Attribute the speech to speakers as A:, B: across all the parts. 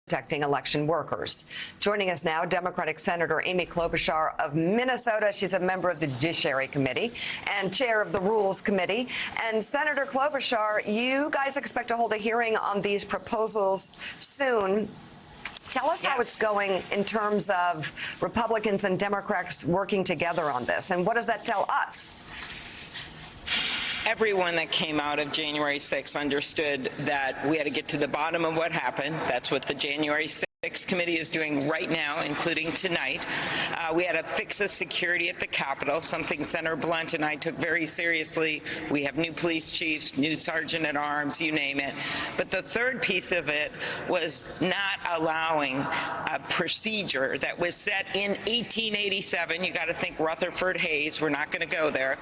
A: protecting election workers. Joining us now, Democratic Senator Amy Klobuchar of Minnesota. She's a member of the Judiciary Committee and chair of the Rules Committee. And Senator Klobuchar, you guys expect to hold a hearing on these proposals soon. Tell us how it's going in terms of Republicans and Democrats working together on this. And what does that tell us?
B: Everyone that came out of January 6th understood that we had to get to the bottom of what happened. That's what the January 6th committee is doing right now, including tonight. We had to fix the security at the Capitol, something Senator Blunt and I took very seriously. We have new police chiefs, new sergeant at arms, you name it. But the third piece of it was not allowing a procedure that was set in 1887. You got to think Rutherford Hayes. We're not going to go there.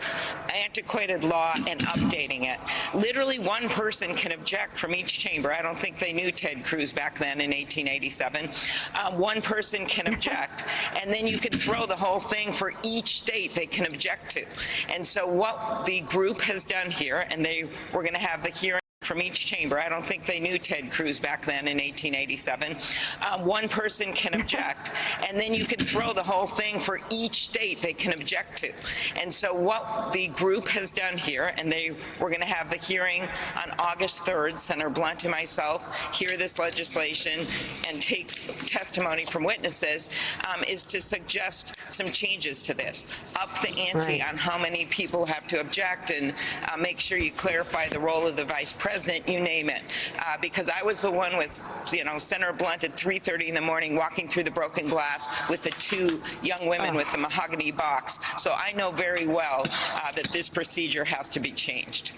B: Antiquated law and updating it. Literally one person can object from each chamber. I don't think they knew Ted Cruz back then in 1887. One person can object, and then you can throw the whole thing for each state they can object to. And so what the group has done here, and we're going to have the hearing from each chamber. I don't think they knew Ted Cruz back then in 1887. One person can object, and then you can throw the whole thing for each state they can object to. And so what the group has done here, and we're going to have the hearing on August 3rd, Senator Blunt and myself hear this legislation and take testimony from witnesses, is to suggest some changes to this. Up the ante on how many people have to object, and make sure you clarify the role of the vice president, you name it. Because I was the one with, Senator Blunt at 3:30 in the morning walking through the broken glass with the two young women with the mahogany box. So I know very well that this procedure has to be changed.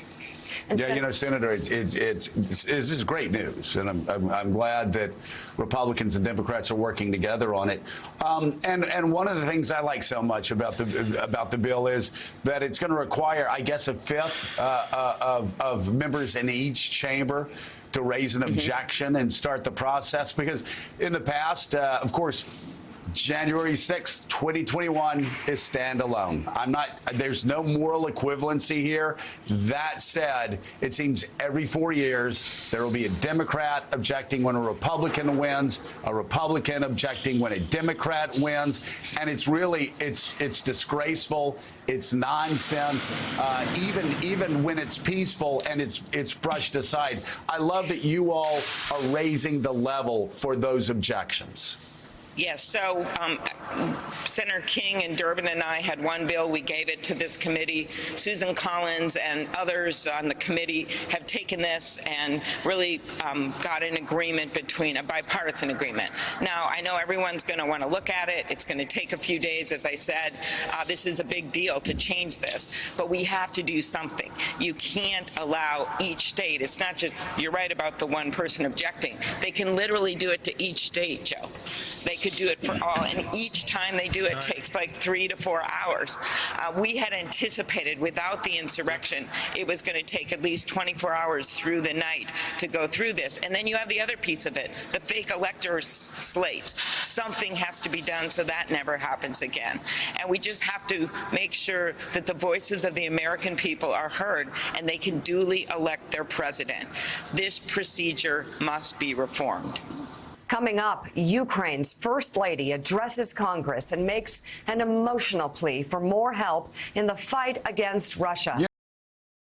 C: Yeah, Senator, this is great news, and I'm glad that Republicans and Democrats are working together on it. And one of the things I like so much about the bill is that it's going to require, I guess, a fifth of members in each chamber to raise an objection and start the process. Because in the past, of course, January 6th, 2021 is standalone. There's no moral equivalency here. That said, it seems every 4 years there will be a Democrat objecting when a Republican wins, a Republican objecting when a Democrat wins. And it's really, it's disgraceful. It's nonsense, even when it's peaceful and it's brushed aside. I love that you all are raising the level for those objections.
B: Yes, so Senator King and Durbin and I had one bill. We gave it to this committee. Susan Collins and others on the committee have taken this and really got an agreement between a bipartisan agreement. Now, I know everyone's going to want to look at it. It's going to take a few days, as I said. This is a big deal to change this, but we have to do something. You can't allow each state. It's not just, you're right about the one person objecting. They can literally do it to each state, Joe. They could do it for all, and each time they do it takes like 3 to 4 hours. We had anticipated without the insurrection it was going to take at least 24 hours through the night to go through this. And then you have the other piece of it, the fake elector slates. Something has to be done so that never happens again. And we just have to make sure that the voices of the American people are heard and they can duly elect their president. This procedure must be reformed.
A: Coming up, Ukraine's First Lady addresses Congress and makes an emotional plea for more help in the fight against Russia.